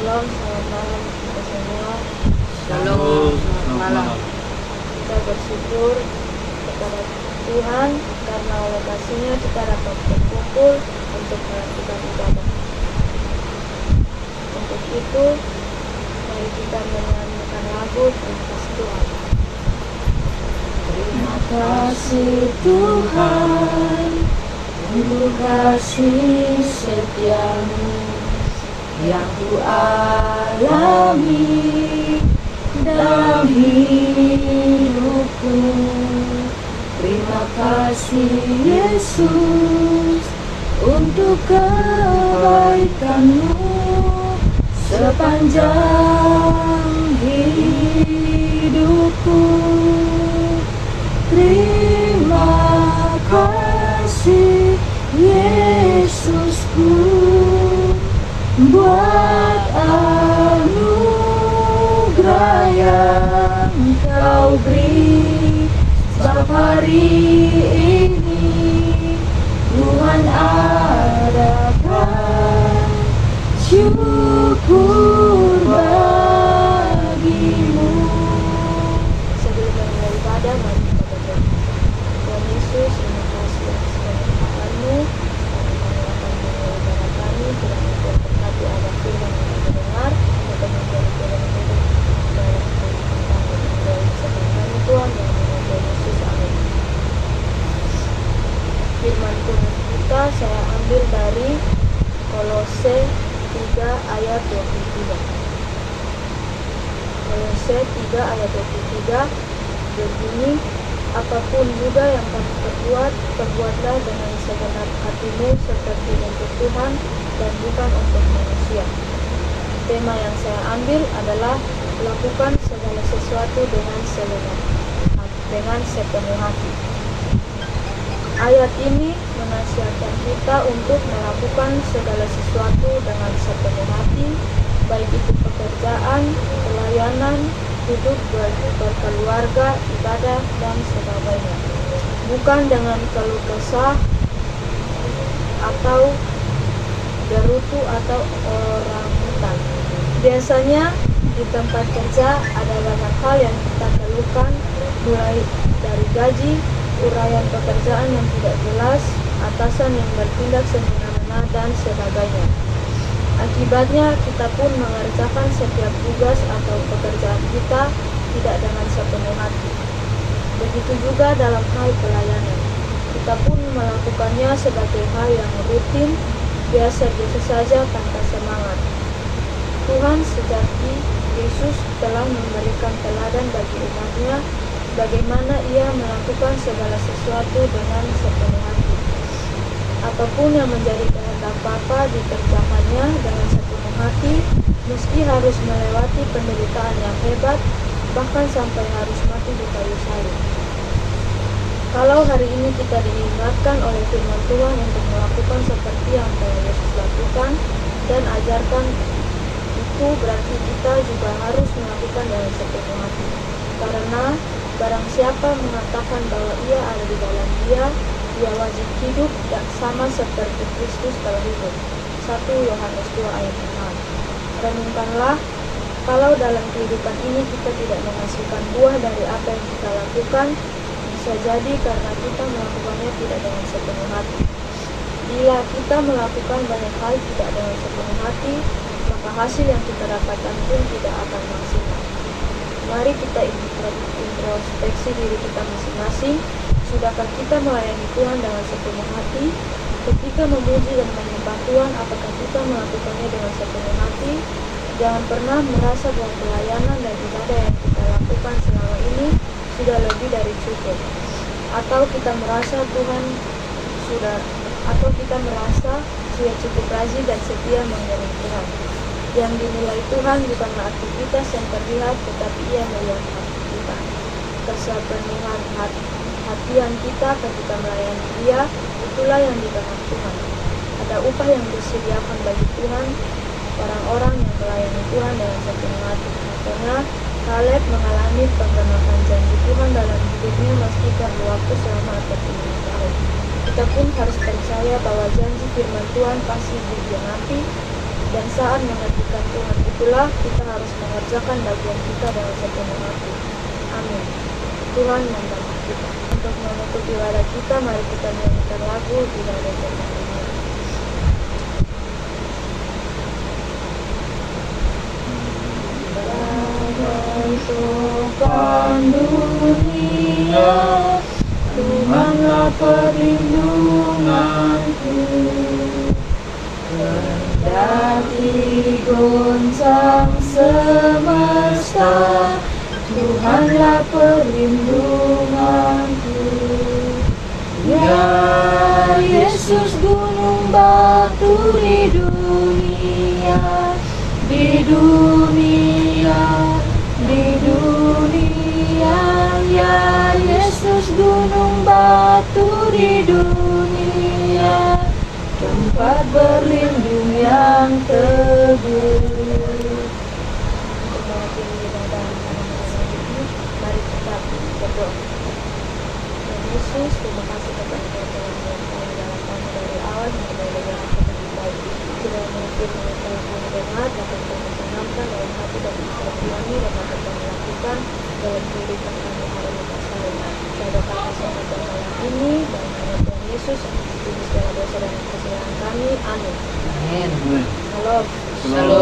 Shalom, selamat malam kita semua. Shalom, selamat malam. Kita bersyukur kepada Tuhan karena oleh kasih-Nya kita dapat berkumpul untuk melakukan ibadah. Untuk itu, mari kita menyanyikan lagu Terima Kasih Tuhan. Terima kasih Tuhan untuk kasih setiamu yang ku alami dalam hidupku. Terima kasih Yesus untuk kebaikan-Mu sepanjang hidupku. Terima kasih Yesusku buat anugerah yang Kau beri. Sebab hari ini Tuhan adakan syukur bagimu. Sebelum memulai ibadah, mari kita berdoa. Tuhan Yesus, terima kasih atas keberkatan-Mu. Kami akan memulai ibadah kami, kiranya Tuhan berkati agar firman yang kami dengar dapat menjadi jalan hidup dalam kehidupan kami dan dalam kesehatan kami, Tuhan, dalam nama Tuhan Yesus, amin. Firman Tuhan kita saya ambil dari Kolose 3 ayat 23. Kolose 3 ayat 23 berbunyi, apapun juga yang kamu perbuat, perbuatlah dengan segenap hatimu seperti untuk Tuhan dan bukan untuk manusia. Tema yang saya ambil adalah lakukan segala sesuatu dengan sepenuh hati. Ayat ini menasihatkan kita untuk melakukan segala sesuatu dengan sepenuh hati, baik itu pekerjaan, pelayanan, hidup berkeluarga, ibadah, dan sebagainya. Bukan dengan keluh kesah atau gerutu atau orangutan. Biasanya di tempat kerja ada banyak hal yang kita keluhkan, mulai dari gaji, uraian pekerjaan yang tidak jelas, atasan yang bertindak semena-mena, dan sebagainya. Akibatnya kita pun mengerjakan setiap tugas atau pekerjaan kita tidak dengan sepenuh hati. Begitu juga dalam hal pelayanan. Kita pun melakukannya sebagai hal yang rutin, biasa-biasa saja tanpa semangat. Tuhan sejati Yesus telah memberikan teladan bagi umat-Nya bagaimana Ia melakukan segala sesuatu dengan sepenuh hati. Apapun yang menjadi kehendak Bapa dikerjakannya dengan sepenuh hati, meski harus melewati penderitaan yang hebat, bahkan sampai harus mati di kayu salib. Kalau hari ini kita diingatkan oleh firman Tuhan untuk melakukan seperti yang telah Yesus lakukan dan ajarkan, itu berarti kita juga harus melakukan dengan sepenuh hati. Karena barang siapa mengatakan bahwa ia ada di dalam Dia wajib hidup sama seperti Kristus telah hidup. 1 Yohanes 2 ayat 6. Renungkanlah, kalau dalam kehidupan ini kita tidak menghasilkan buah dari apa yang kita lakukan, bisa jadi karena kita melakukannya tidak dengan sepenuh hati. Bila kita melakukan banyak hal tidak dengan sepenuh hati, maka hasil yang kita dapatkan pun tidak akan maksimal. Mari kita introspeksi diri kita masing-masing. Sudahkah kita melayani Tuhan dengan sepenuh hati? Ketika memuji dan menyembah Tuhan, apakah kita melakukannya dengan sepenuh hati? Jangan pernah merasa bahwa pelayanan dan ibadah yang kita lakukan selama ini sudah lebih dari cukup. Atau kita merasa sudah cukup rajin dan setia mengiring Tuhan. Yang dinilai Tuhan bukanlah aktivitas yang terlihat, tetapi Ia melihat hati kita. Kesepenuhan hatian kita ketika melayani Dia, itulah yang dikehendaki Tuhan. Ada upah yang disediakan bagi Tuhan orang-orang yang melayani Tuhan dengan sepenuh hati. Karena Kaleb mengalami penggenapan janji Tuhan dalam hidupnya meski perlu waktu selama 45 tahun. Kita pun harus percaya bahwa janji firman Tuhan pasti digenapi, dan saat mengertikan Tuhan itu itulah kita harus mengerjakan bagian kita dengan sepenuh hati. Amin. Tuhan membantu kita. Untuk menutup ibadah kita, mari kita menyanyikan lagu Tidak Ada Jasa Dunia. Sopan dunia, Tuhanlah perlindunganku. Kendati goncang semesta, Tuhanlah perlindunganku. Ya Yesus, gunung batu di dunia, di dunia, di dunia. Ya Yesus, gunung batu di dunia, tempat berlindung yang teguh. Untuk mengakhiri ibadah ini, mari kita berdoa. Tuhan Yesus, terima kasih kepada Tuhan yang telah dalam kami dari awal hingga dari akhir yang baik. Tidak mungkin telah kami dengar, dapat kami tanamkan dalam hati dan pikiran kami, dan dapat kami lakukan dalam kehidupan kami hari ini. Saya doakan semua malam ini dan nama Tuhan Yesus untuk segala dosa dan kesalahan kami. Amin. Amin. Shalom. Shalom.